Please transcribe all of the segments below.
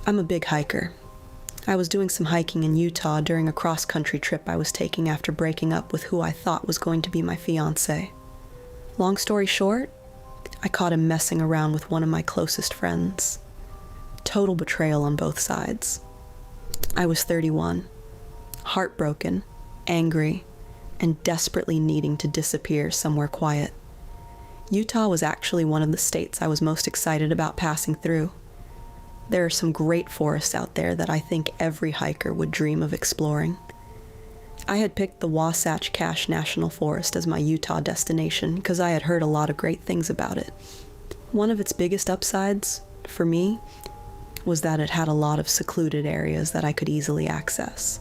I'm a big hiker. I was doing some hiking in Utah during a cross-country trip I was taking after breaking up with who I thought was going to be my fiancé. Long story short, I caught him messing around with one of my closest friends. Total betrayal on both sides. I was 31, heartbroken, angry, and desperately needing to disappear somewhere quiet. Utah was actually one of the states I was most excited about passing through. There are some great forests out there that I think every hiker would dream of exploring. I had picked the Wasatch Cache National Forest as my Utah destination because I had heard a lot of great things about it. One of its biggest upsides, for me, was that it had a lot of secluded areas that I could easily access.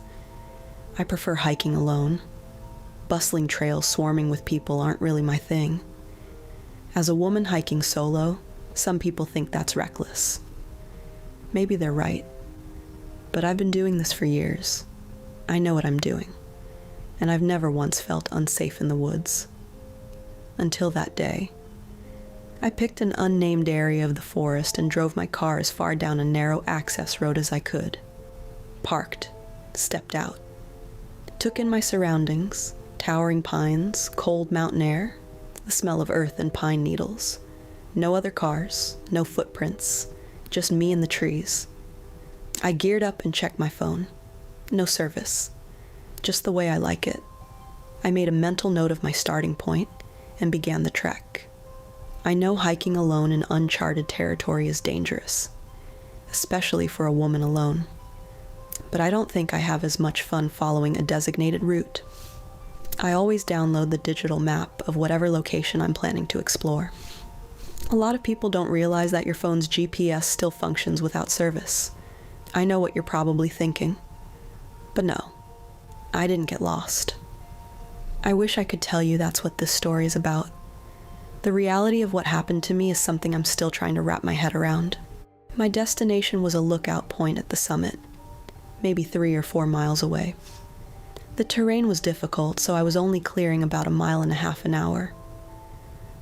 I prefer hiking alone. Bustling trails swarming with people aren't really my thing. As a woman hiking solo, some people think that's reckless. Maybe they're right. But I've been doing this for years. I know what I'm doing. And I've never once felt unsafe in the woods. Until that day. I picked an unnamed area of the forest and drove my car as far down a narrow access road as I could. Parked. Stepped out. Took in my surroundings, towering pines, cold mountain air, the smell of earth and pine needles. No other cars, no footprints, just me and the trees. I geared up and checked my phone. No service. Just the way I like it. I made a mental note of my starting point and began the trek. I know hiking alone in uncharted territory is dangerous, especially for a woman alone. But I don't think I have as much fun following a designated route. I always download the digital map of whatever location I'm planning to explore. A lot of people don't realize that your phone's GPS still functions without service. I know what you're probably thinking. But no, I didn't get lost. I wish I could tell you that's what this story is about. The reality of what happened to me is something I'm still trying to wrap my head around. My destination was a lookout point at the summit, maybe 3 or 4 miles away. The terrain was difficult, so I was only clearing about 1.5 miles an hour.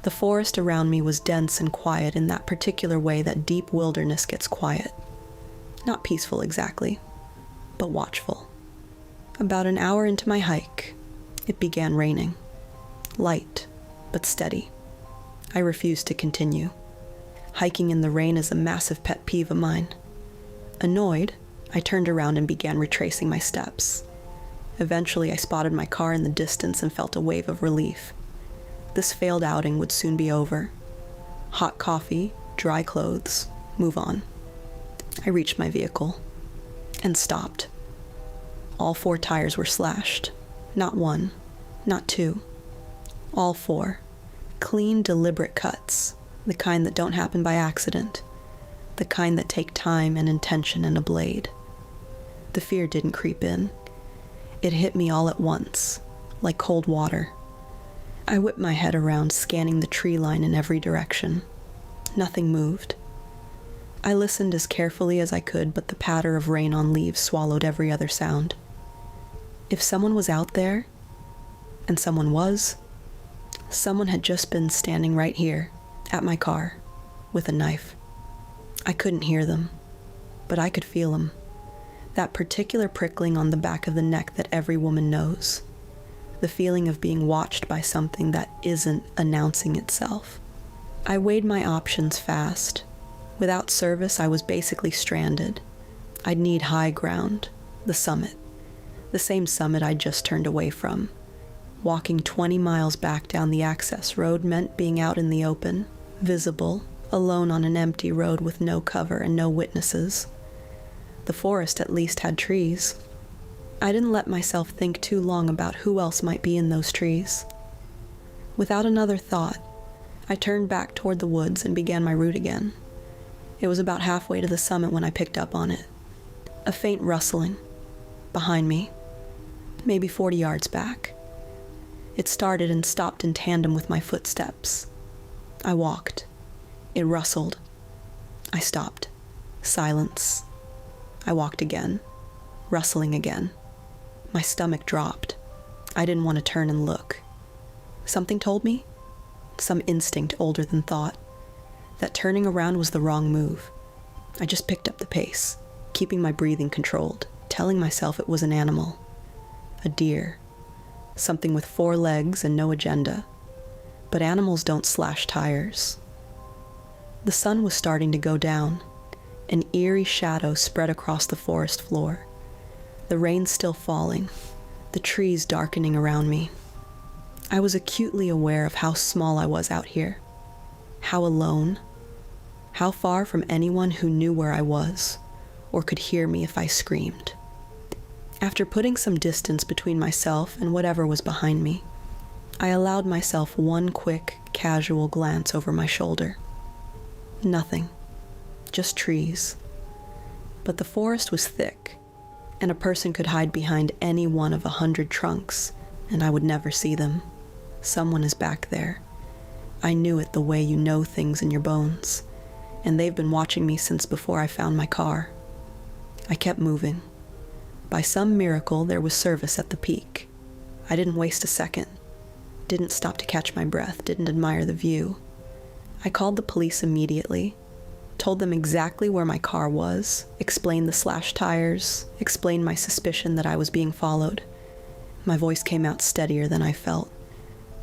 The forest around me was dense and quiet in that particular way that deep wilderness gets quiet. Not peaceful exactly, but watchful. About an hour into my hike, it began raining. Light, but steady. I refused to continue. Hiking in the rain is a massive pet peeve of mine. Annoyed, I turned around and began retracing my steps. Eventually, I spotted my car in the distance and felt a wave of relief. This failed outing would soon be over. Hot coffee, dry clothes, move on. I reached my vehicle and stopped. All 4 tires were slashed. Not 1, not 2. All 4. Clean, deliberate cuts. The kind that don't happen by accident. The kind that take time and intention and a blade. The fear didn't creep in. It hit me all at once, like cold water. I whipped my head around, scanning the tree line in every direction. Nothing moved. I listened as carefully as I could, but the patter of rain on leaves swallowed every other sound. If someone was out there, and someone was, someone had just been standing right here, at my car, with a knife. I couldn't hear them, but I could feel them. That particular prickling on the back of the neck that every woman knows. The feeling of being watched by something that isn't announcing itself. I weighed my options fast. Without service, I was basically stranded. I'd need high ground, the summit. The same summit I'd just turned away from. Walking 20 miles back down the access road meant being out in the open, visible, alone on an empty road with no cover and no witnesses. The forest at least had trees. I didn't let myself think too long about who else might be in those trees. Without another thought, I turned back toward the woods and began my route again. It was about halfway to the summit when I picked up on it. A faint rustling. Behind me. Maybe 40 yards back. It started and stopped in tandem with my footsteps. I walked. It rustled. I stopped. Silence. I walked again. Rustling again. My stomach dropped. I didn't want to turn and look. Something told me, some instinct older than thought, that turning around was the wrong move. I just picked up the pace. keeping my breathing controlled, telling myself it was an animal. A deer. Something with 4 legs and no agenda. But animals don't slash tires. The sun was starting to go down. An eerie shadow spread across the forest floor. The rain still falling, the trees darkening around me. I was acutely aware of how small I was out here, how alone, how far from anyone who knew where I was, or could hear me if I screamed. After putting some distance between myself and whatever was behind me, I allowed myself one quick, casual glance over my shoulder. Nothing. Just trees. But the forest was thick, and a person could hide behind any one of 100 trunks, and I would never see them. Someone is back there. I knew it the way you know things in your bones, and they've been watching me since before I found my car. I kept moving. By some miracle, there was service at the peak. I didn't waste a second. Didn't stop to catch my breath, didn't admire the view. I called the police immediately, told them exactly where my car was, explained the slashed tires, explained my suspicion that I was being followed. My voice came out steadier than I felt.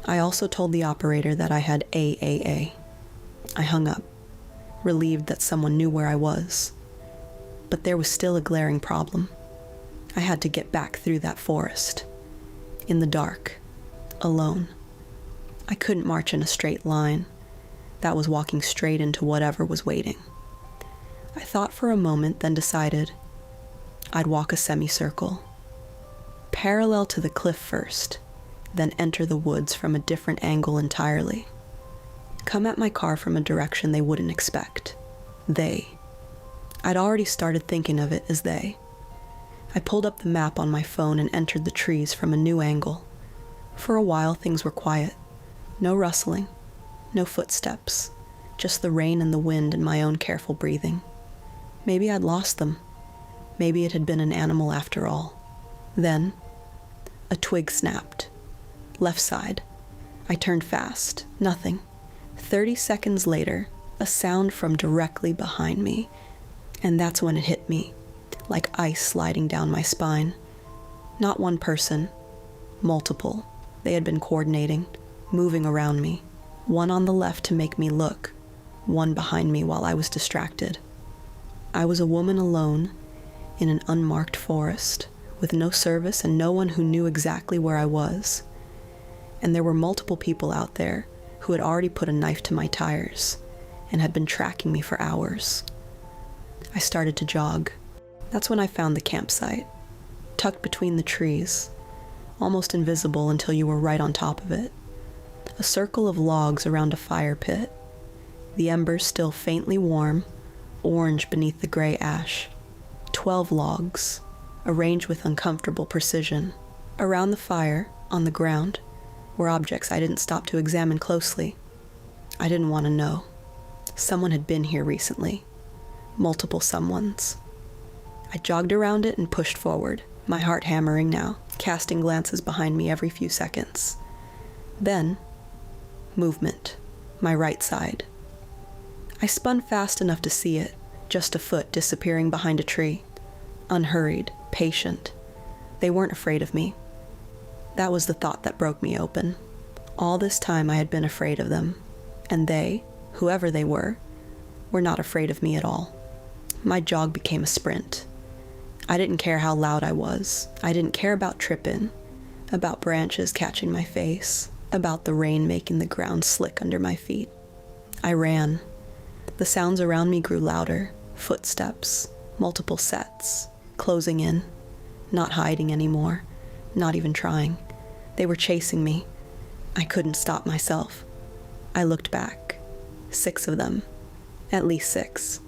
I also told the operator that I had AAA. I hung up, relieved that someone knew where I was. But there was still a glaring problem. I had to get back through that forest. In the dark. Alone. I couldn't march in a straight line. That was walking straight into whatever was waiting. I thought for a moment, then decided I'd walk a semicircle. Parallel to the cliff first, then enter the woods from a different angle entirely. Come at my car from a direction they wouldn't expect. They. I'd already started thinking of it as they. I pulled up the map on my phone and entered the trees from a new angle. For a while, things were quiet. No rustling, no footsteps, just the rain and the wind and my own careful breathing. Maybe I'd lost them. Maybe it had been an animal after all. Then, a twig snapped. Left side. I turned fast. Nothing. 30 seconds later, a sound from directly behind me. And that's when it hit me, like ice sliding down my spine. Not one person. Multiple. They had been coordinating, moving around me. One on the left to make me look, one behind me while I was distracted. I was a woman alone in an unmarked forest, with no service and no one who knew exactly where I was. And there were multiple people out there who had already put a knife to my tires and had been tracking me for hours. I started to jog. That's when I found the campsite, tucked between the trees, almost invisible until you were right on top of it. A circle of logs around a fire pit, the embers still faintly warm, orange beneath the gray ash. 12 logs, arranged with uncomfortable precision. Around the fire, on the ground, were objects I didn't stop to examine closely. I didn't want to know. Someone had been here recently. Multiple someones. I jogged around it and pushed forward, my heart hammering now, casting glances behind me every few seconds. Then, movement, my right side. I spun fast enough to see it, just a foot disappearing behind a tree. Unhurried, patient. They weren't afraid of me. That was the thought that broke me open. All this time I had been afraid of them, and they, whoever they were not afraid of me at all. My jog became a sprint. I didn't care how loud I was. I didn't care about tripping, about branches catching my face, about the rain making the ground slick under my feet. I ran. The sounds around me grew louder. Footsteps, multiple sets, closing in, not hiding anymore, not even trying. They were chasing me. I couldn't stop myself. I looked back. 6 of them. At least 6.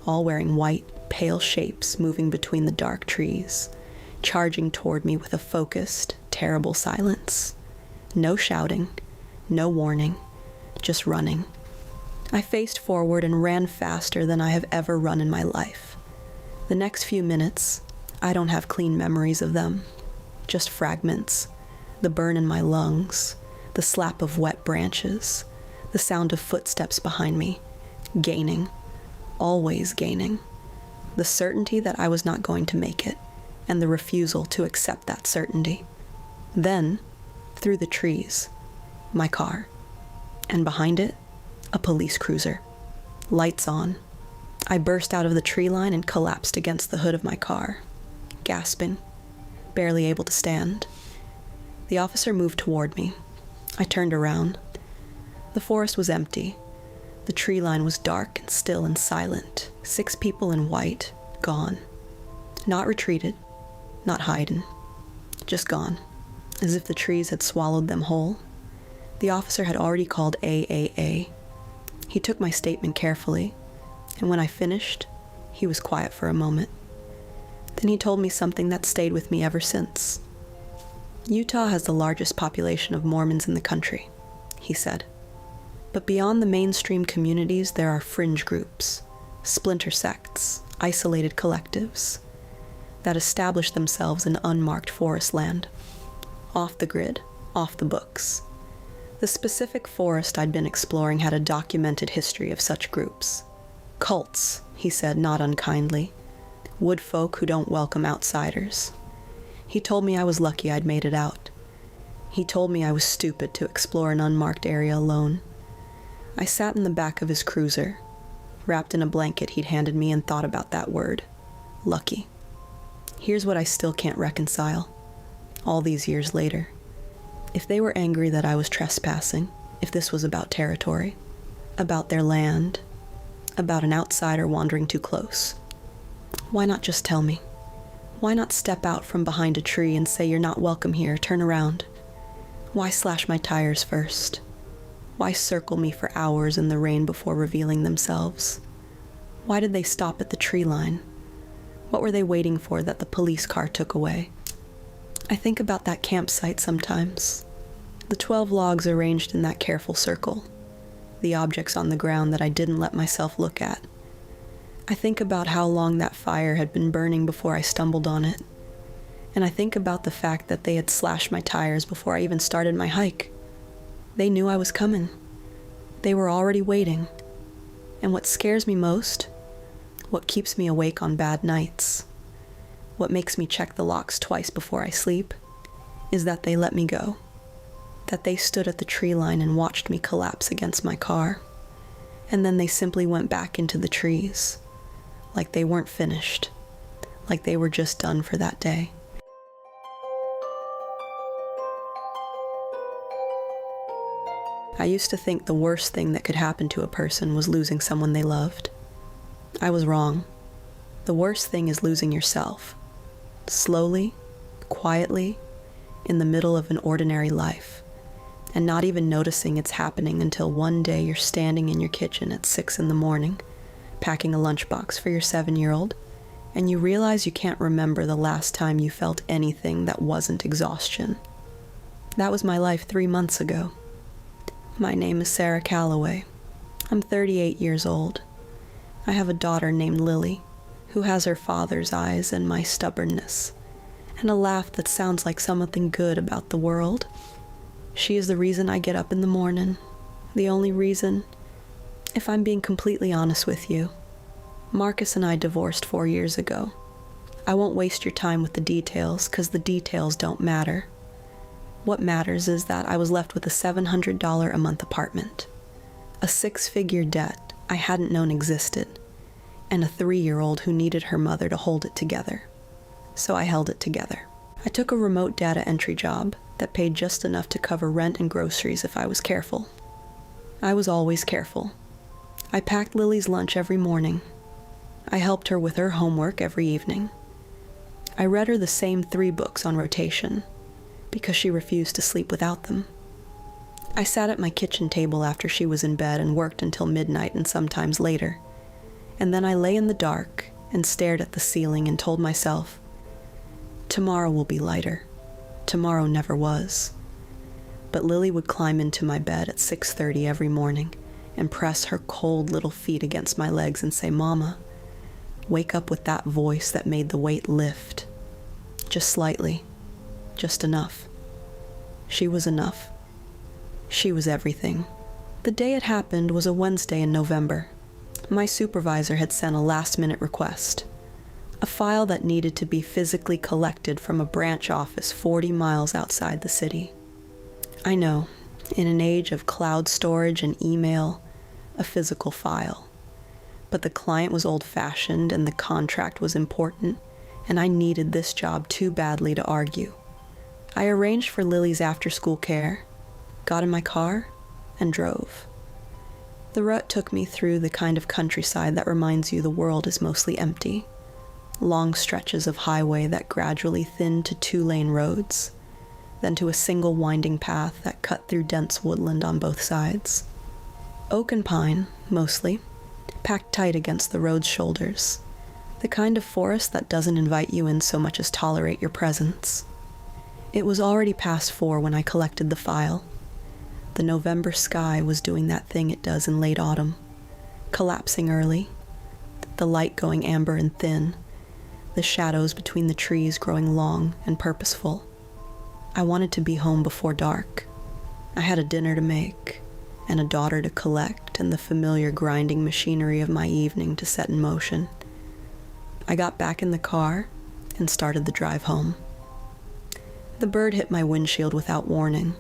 All wearing white, pale shapes moving between the dark trees, charging toward me with a focused, terrible silence. No shouting, no warning, just running. I faced forward and ran faster than I have ever run in my life. The next few minutes, I don't have clean memories of them, just fragments, the burn in my lungs, the slap of wet branches, the sound of footsteps behind me, gaining, always gaining. the certainty that I was not going to make it, and the refusal to accept that certainty. Then, through the trees, my car, and behind it, a police cruiser. Lights on. I burst out of the tree line and collapsed against the hood of my car, gasping, barely able to stand. The officer moved toward me. I turned around. The forest was empty. The tree line was dark and still and silent. 6 people in white, gone. Not retreated, not hiding, just gone, as if the trees had swallowed them whole. The officer had already called AAA. He took my statement carefully, and when I finished, he was quiet for a moment. Then he told me something that stayed with me ever since. Utah has the largest population of Mormons in the country, he said. But beyond the mainstream communities, there are fringe groups, splinter sects, isolated collectives that establish themselves in unmarked forest land, off the grid, off the books. The specific forest I'd been exploring had a documented history of such groups. Cults, he said, not unkindly. Woodfolk who don't welcome outsiders. He told me I was lucky I'd made it out. He told me I was stupid to explore an unmarked area alone. I sat in the back of his cruiser, wrapped in a blanket he'd handed me, and thought about that word, lucky. Here's what I still can't reconcile, all these years later. If they were angry that I was trespassing, if this was about territory, about their land, about an outsider wandering too close, why not just tell me? Why not step out from behind a tree and say you're not welcome here, turn around? Why slash my tires first? Why circle me for hours in the rain before revealing themselves? Why did they stop at the tree line? What were they waiting for that the police car took away? I think about that campsite sometimes. The 12 logs arranged in that careful circle. The objects on the ground that I didn't let myself look at. I think about how long that fire had been burning before I stumbled on it. And I think about the fact that they had slashed my tires before I even started my hike. They knew I was coming. They were already waiting. And what scares me most, what keeps me awake on bad nights, what makes me check the locks twice before I sleep, is that they let me go. That they stood at the tree line and watched me collapse against my car. And then they simply went back into the trees, like they weren't finished, like they were just done for that day. I used to think the worst thing that could happen to a person was losing someone they loved. I was wrong. The worst thing is losing yourself. Slowly, quietly, in the middle of an ordinary life, and not even noticing it's happening until one day you're standing in your kitchen at 6 a.m, packing a lunchbox for your 7-year-old, and you realize you can't remember the last time you felt anything that wasn't exhaustion. That was my life 3 months ago. My name is Sarah Calloway. I'm 38 years old. I have a daughter named Lily, who has her father's eyes and my stubbornness, and a laugh that sounds like something good about the world. She is the reason I get up in the morning, the only reason. If I'm being completely honest with you, Marcus and I divorced 4 years ago. I won't waste your time with the details, 'cause the details don't matter. What matters is that I was left with a $700 a month apartment, a 6-figure debt I hadn't known existed, and a 3-year-old who needed her mother to hold it together. So I held it together. I took a remote data entry job that paid just enough to cover rent and groceries if I was careful. I was always careful. I packed Lily's lunch every morning. I helped her with her homework every evening. I read her the same 3 books on rotation, because she refused to sleep without them. I sat at my kitchen table after she was in bed and worked until midnight and sometimes later. And then I lay in the dark and stared at the ceiling and told myself, tomorrow will be lighter. Tomorrow never was. But Lily would climb into my bed at 6:30 every morning and press her cold little feet against my legs and say, "Mama," wake up with that voice that made the weight lift. Just slightly. Just enough. She was enough. She was everything. The day it happened was a Wednesday in November. My supervisor had sent a last-minute request, A file that needed to be physically collected from a branch office 40 miles outside the city. I know, in an age of cloud storage and email, a physical file. But the client was old-fashioned and the contract was important, and I needed this job too badly to argue. I arranged for Lily's after-school care, got in my car, and drove. The route took me through the kind of countryside that reminds you the world is mostly empty. Long stretches of highway that gradually thinned to 2-lane roads, then to a single winding path that cut through dense woodland on both sides. Oak and pine, mostly, packed tight against the road's shoulders. The kind of forest that doesn't invite you in so much as tolerate your presence. It was already past 4 when I collected the file. The November sky was doing that thing it does in late autumn, collapsing early, the light going amber and thin, the shadows between the trees growing long and purposeful. I wanted to be home before dark. I had a dinner to make, and a daughter to collect, and the familiar grinding machinery of my evening to set in motion. I got back in the car and started the drive home. The bird hit my windshield without warning.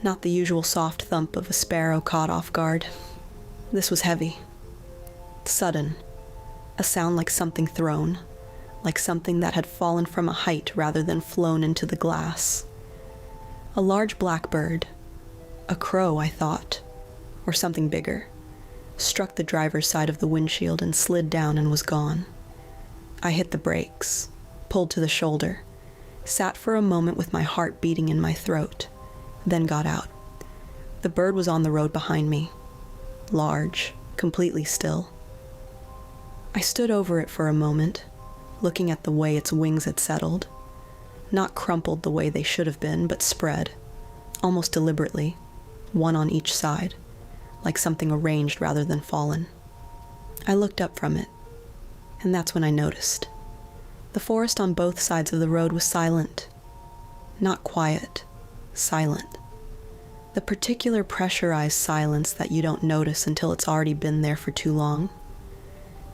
Not the usual soft thump of a sparrow caught off guard. This was heavy. Sudden. A sound like something thrown. Like something that had fallen from a height rather than flown into the glass. A large blackbird, a crow, I thought, or something bigger, struck the driver's side of the windshield and slid down and was gone. I hit the brakes, pulled to the shoulder, sat for a moment with my heart beating in my throat, then got out. The bird was on the road behind me, large, completely still. I stood over it for a moment, looking at the way its wings had settled, not crumpled the way they should have been, but spread, almost deliberately, one on each side, like something arranged rather than fallen. I looked up from it, and that's when I noticed. The forest on both sides of the road was silent. Not quiet, silent. The particular pressurized silence that you don't notice until it's already been there for too long.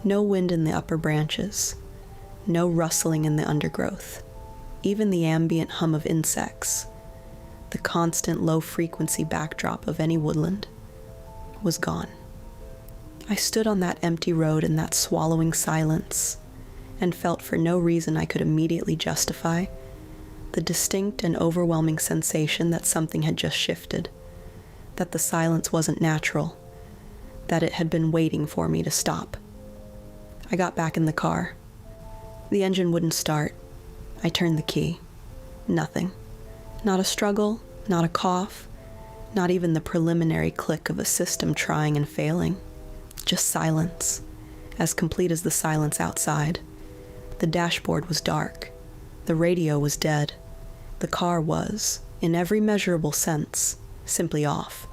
No wind in the upper branches. No rustling in the undergrowth. Even the ambient hum of insects, the constant low-frequency backdrop of any woodland, was gone. I stood on that empty road in that swallowing silence and felt for no reason I could immediately justify the distinct and overwhelming sensation that something had just shifted, that the silence wasn't natural, that it had been waiting for me to stop. I got back in the car. The engine wouldn't start. I turned the key. Nothing. Not a struggle, not a cough, not even the preliminary click of a system trying and failing. Just silence, as complete as the silence outside. The dashboard was dark. The radio was dead. The car was, in every measurable sense, simply off,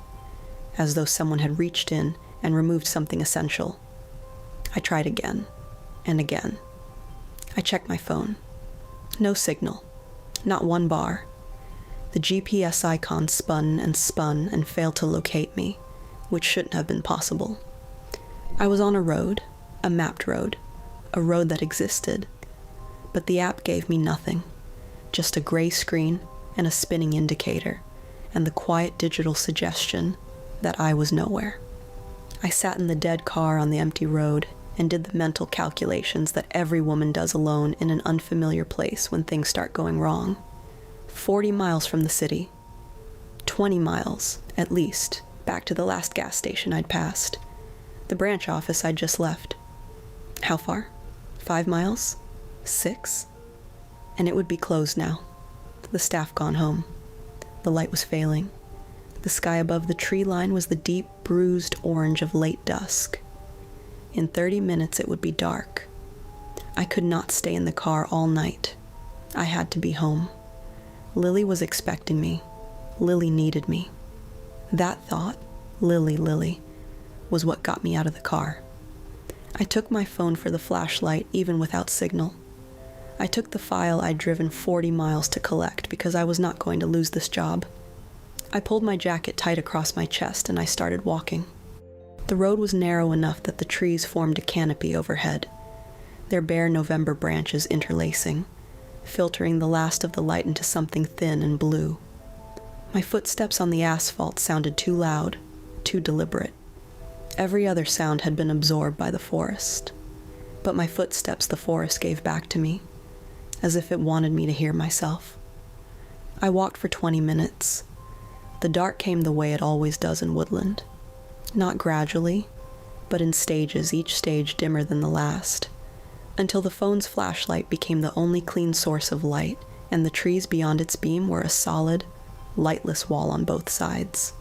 as though someone had reached in and removed something essential. I tried again, and again. I checked my phone. No signal. Not one bar. The GPS icon spun and failed to locate me, which shouldn't have been possible. I was on a road, a mapped road, a road that existed, but the app gave me nothing, just a gray screen and a spinning indicator, and the quiet digital suggestion that I was nowhere. I sat in the dead car on the empty road and did the mental calculations that every woman does alone in an unfamiliar place when things start going wrong. 40 miles from the city. 20 miles, at least, back to the last gas station I'd passed. The branch office I'd just left. How far? 5 miles? 6? And it would be closed now. The staff gone home. The light was failing. The sky above the tree line was the deep, bruised orange of late dusk. In 30 minutes it would be dark. I could not stay in the car all night. I had to be home. Lily was expecting me. Lily needed me. That thought, Lily, was what got me out of the car. I took my phone for the flashlight even without signal. I took the file I'd driven 40 miles to collect because I was not going to lose this job. I pulled my jacket tight across my chest and I started walking. The road was narrow enough that the trees formed a canopy overhead. their bare November branches interlacing, filtering the last of the light into something thin and blue. My footsteps on the asphalt sounded too loud, too deliberate. Every other sound had been absorbed by the forest, but my footsteps the forest gave back to me, as if it wanted me to hear myself. I walked for 20 minutes. The dark came the way it always does in woodland, not gradually, but in stages, each stage dimmer than the last, until the phone's flashlight became the only clean source of light, and the trees beyond its beam were a solid, lightless wall on both sides.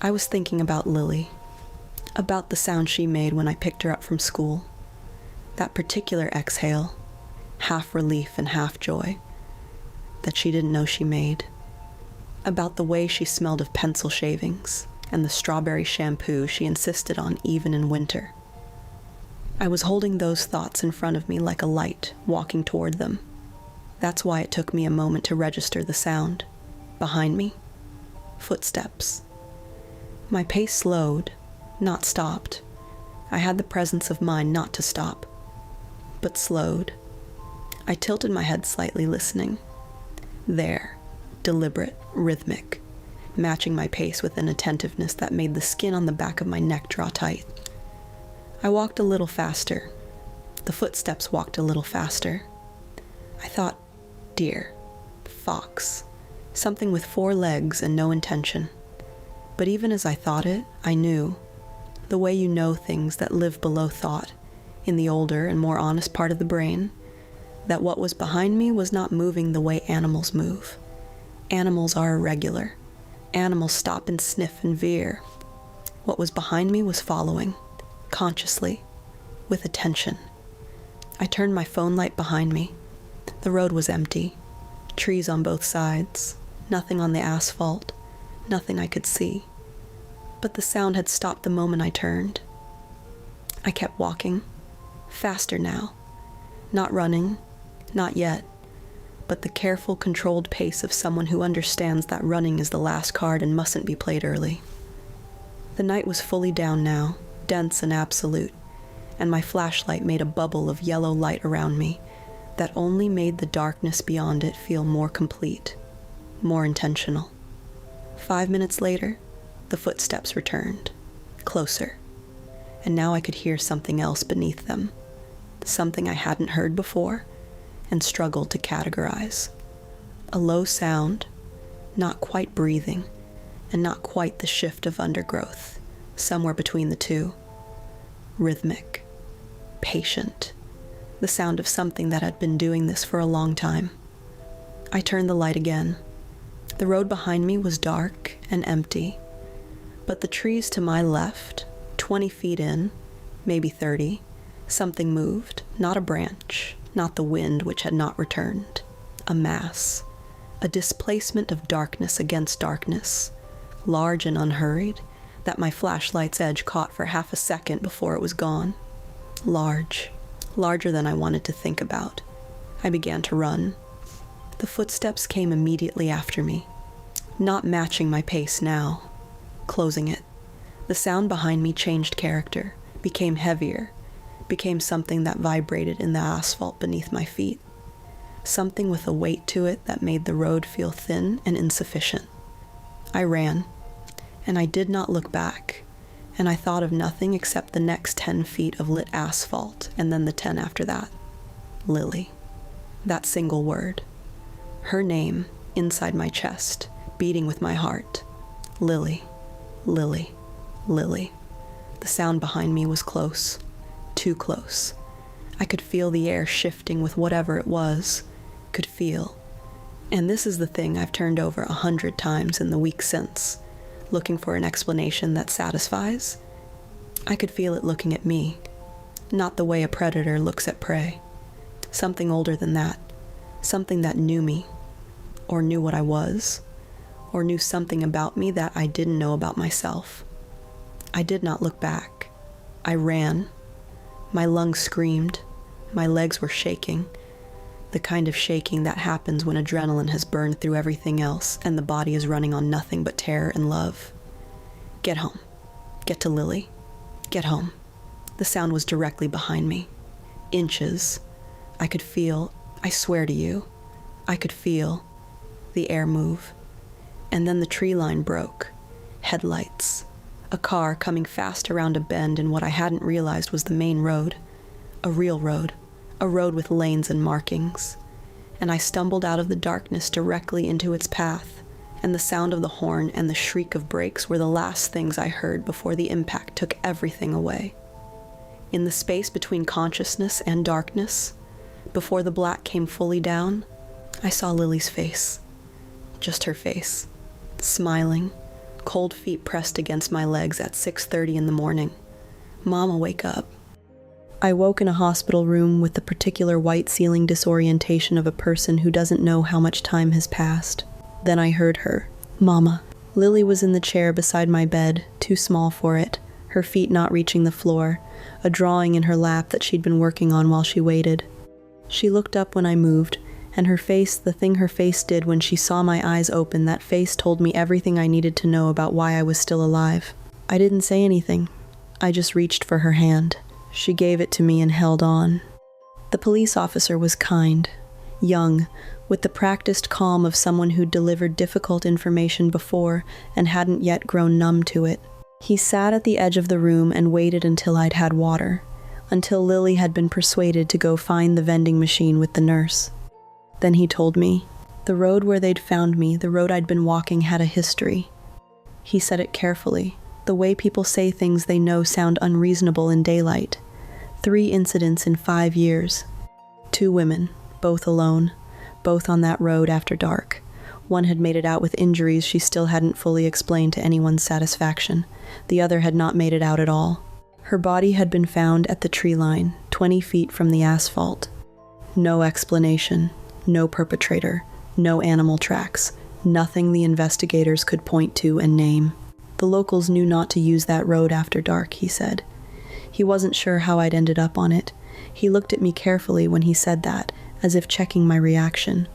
I was thinking about Lily, about the sound she made when I picked her up from school, that particular exhale, half relief and half joy, that she didn't know she made, about the way she smelled of pencil shavings and the strawberry shampoo she insisted on even in winter. I was holding those thoughts in front of me like a light, walking toward them. That's why it took me a moment to register the sound. Behind me, footsteps. My pace slowed, not stopped. I had the presence of mind not to stop, but slowed. I tilted my head slightly, listening. There, deliberate, rhythmic, matching my pace with an attentiveness that made the skin on the back of my neck draw tight. I walked a little faster. The footsteps walked a little faster. I thought, deer, fox, something with 4 legs and no intention. But even as I thought it, I knew, the way you know things that live below thought, in the older and more honest part of the brain, that what was behind me was not moving the way animals move. Animals are irregular. Animals stop and sniff and veer. What was behind me was following, consciously, with attention. I turned my phone light behind me. The road was empty. Trees on both sides. Nothing on the asphalt. Nothing I could see. But the sound had stopped the moment I turned. I kept walking. Faster now. Not running. Not yet. But the careful, controlled pace of someone who understands that running is the last card and mustn't be played early. The night was fully down now, dense and absolute, and my flashlight made a bubble of yellow light around me that only made the darkness beyond it feel more complete, more intentional. 5 minutes later, the footsteps returned, closer, and now I could hear something else beneath them, something I hadn't heard before and struggled to categorize. A low sound, not quite breathing, and not quite the shift of undergrowth, somewhere between the two. Rhythmic, patient, the sound of something that had been doing this for a long time. I turned the light again. The road behind me was dark and empty, but the trees to my left, 20 feet in, maybe 30, something moved, not a branch, not the wind which had not returned. A mass, a displacement of darkness against darkness, large and unhurried, that my flashlight's edge caught for half a second before it was gone. Large, larger than I wanted to think about. I began to run. The footsteps came immediately after me, not matching my pace now, closing it. The sound behind me changed character, became heavier, became something that vibrated in the asphalt beneath my feet, something with a weight to it that made the road feel thin and insufficient. I ran, and I did not look back, and I thought of nothing except the next 10 feet of lit asphalt, and then the 10 after that. Lily. That single word. Her name, inside my chest, beating with my heart. Lily. Lily. Lily. The sound behind me was close. Too close. I could feel the air shifting with whatever it was. Could feel. And this is the thing I've turned over 100 times in the week since, looking for an explanation that satisfies. I could feel it looking at me, not the way a predator looks at prey. Something older than that. Something that knew me, or knew what I was, or knew something about me that I didn't know about myself. I did not look back. I ran. My lungs screamed. My legs were shaking. The kind of shaking that happens when adrenaline has burned through everything else and the body is running on nothing but terror and love. Get home. Get to Lily. Get home. The sound was directly behind me. Inches. I swear to you, I could feel the air move. And then the tree line broke. Headlights. A car coming fast around a bend in what I hadn't realized was the main road. A real road. A road with lanes and markings. And I stumbled out of the darkness directly into its path, and the sound of the horn and the shriek of brakes were the last things I heard before the impact took everything away. In the space between consciousness and darkness, before the black came fully down, I saw Lily's face. Just her face. Smiling, cold feet pressed against my legs at 6:30 in the morning. "Mama, wake up." I woke in a hospital room with the particular white ceiling disorientation of a person who doesn't know how much time has passed. Then I heard her. "Mama." Lily was in the chair beside my bed, too small for it, her feet not reaching the floor, a drawing in her lap that she'd been working on while she waited. She looked up when I moved, and her face, the thing her face did when she saw my eyes open, that face told me everything I needed to know about why I was still alive. I didn't say anything. I just reached for her hand. She gave it to me and held on. The police officer was kind, young, with the practiced calm of someone who'd delivered difficult information before and hadn't yet grown numb to it. He sat at the edge of the room and waited until I'd had water, until Lily had been persuaded to go find the vending machine with the nurse. Then he told me, the road where they'd found me, the road I'd been walking, had a history. He said it carefully, the way people say things they know sound unreasonable in daylight. 3 incidents in 5 years. 2 women, both alone, both on that road after dark. One had made it out with injuries she still hadn't fully explained to anyone's satisfaction. The other had not made it out at all. Her body had been found at the tree line, 20 feet from the asphalt. No explanation, no perpetrator, no animal tracks, nothing the investigators could point to and name. The locals knew not to use that road after dark, he said. He wasn't sure how I'd ended up on it. He looked at me carefully when he said that, as if checking my reaction.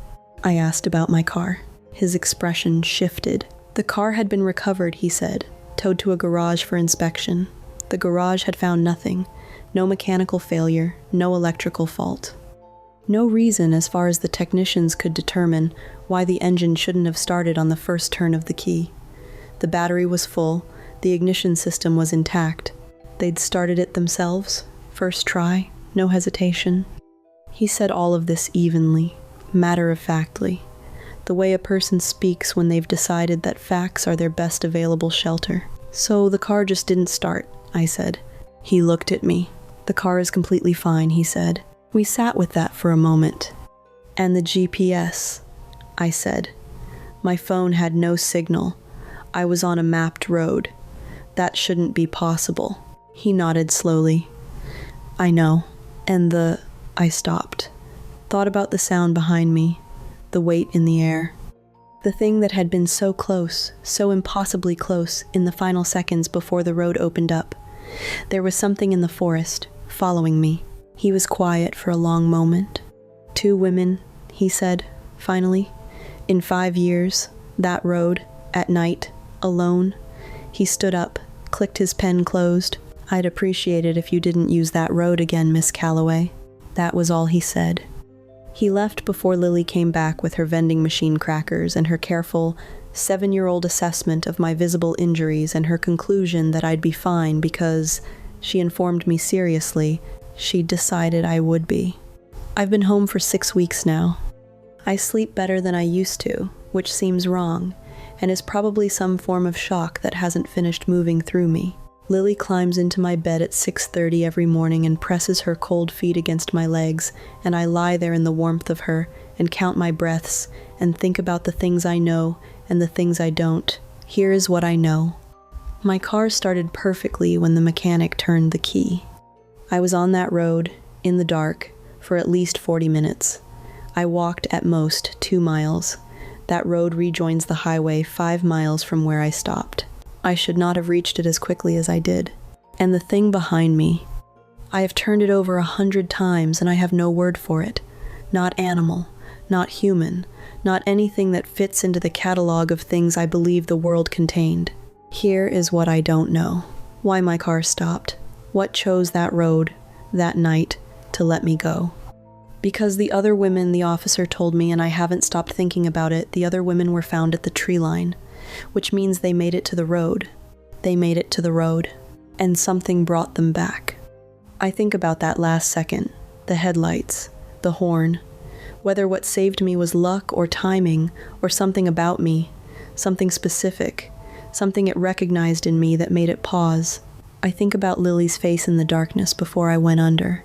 I asked about my car. His expression shifted. The car had been recovered, he said, towed to a garage for inspection. The garage had found nothing. No mechanical failure, no electrical fault. No reason, as far as the technicians could determine, why the engine shouldn't have started on the first turn of the key. The battery was full, the ignition system was intact. They'd started it themselves, first try, no hesitation. He said all of this evenly, matter-of-factly, the way a person speaks when they've decided that facts are their best available shelter. "So the car just didn't start," I said. He looked at me. "The car is completely fine," he said. We sat with that for a moment. "And the GPS," I said. My phone had no signal. I was on a mapped road. That shouldn't be possible. He nodded slowly. "I know. And I stopped. Thought about the sound behind me, the weight in the air. The thing that had been so close, so impossibly close, in the final seconds before the road opened up. There was something in the forest, following me. He was quiet for a long moment. 2 women, he said, finally. In 5 years, that road, at night, alone. He stood up, clicked his pen closed. "I'd appreciate it if you didn't use that road again, Miss Calloway." That was all he said. He left before Lily came back with her vending machine crackers and her careful 7-year-old assessment of my visible injuries and her conclusion that I'd be fine because, she informed me seriously, she'd decided I would be. I've been home for 6 weeks now. I sleep better than I used to, which seems wrong, and is probably some form of shock that hasn't finished moving through me. Lily climbs into my bed at 6:30 every morning and presses her cold feet against my legs, and I lie there in the warmth of her and count my breaths and think about the things I know and the things I don't. Here is what I know. My car started perfectly when the mechanic turned the key. I was on that road, in the dark, for at least 40 minutes. I walked at most 2 miles. That road rejoins the highway 5 miles from where I stopped. I should not have reached it as quickly as I did. And the thing behind me, I have turned it over 100 times and I have no word for it. Not animal, not human, not anything that fits into the catalog of things I believe the world contained. Here is what I don't know. Why my car stopped. What chose that road, that night, to let me go. Because the other women, the officer told me, and I haven't stopped thinking about it, the other women were found at the tree line, which means they made it to the road. They made it to the road, and something brought them back. I think about that last second, the headlights, the horn, whether what saved me was luck or timing or something about me, something specific, something it recognized in me that made it pause. I think about Lily's face in the darkness before I went under.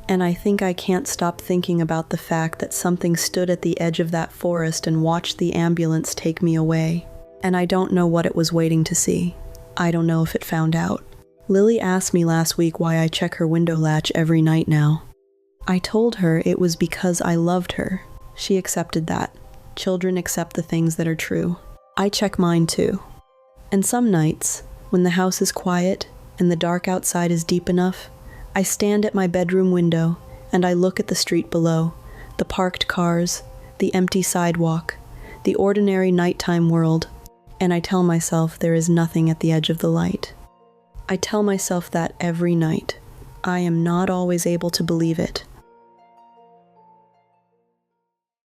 And I think I can't stop thinking about the fact that something stood at the edge of that forest and watched the ambulance take me away. And I don't know what it was waiting to see. I don't know if it found out. Lily asked me last week why I check her window latch every night now. I told her it was because I loved her. She accepted that. Children accept the things that are true. I check mine too. And some nights, when the house is quiet and the dark outside is deep enough, I stand at my bedroom window and I look at the street below, the parked cars, the empty sidewalk, the ordinary nighttime world, and I tell myself there is nothing at the edge of the light. I tell myself that every night. I am not always able to believe it,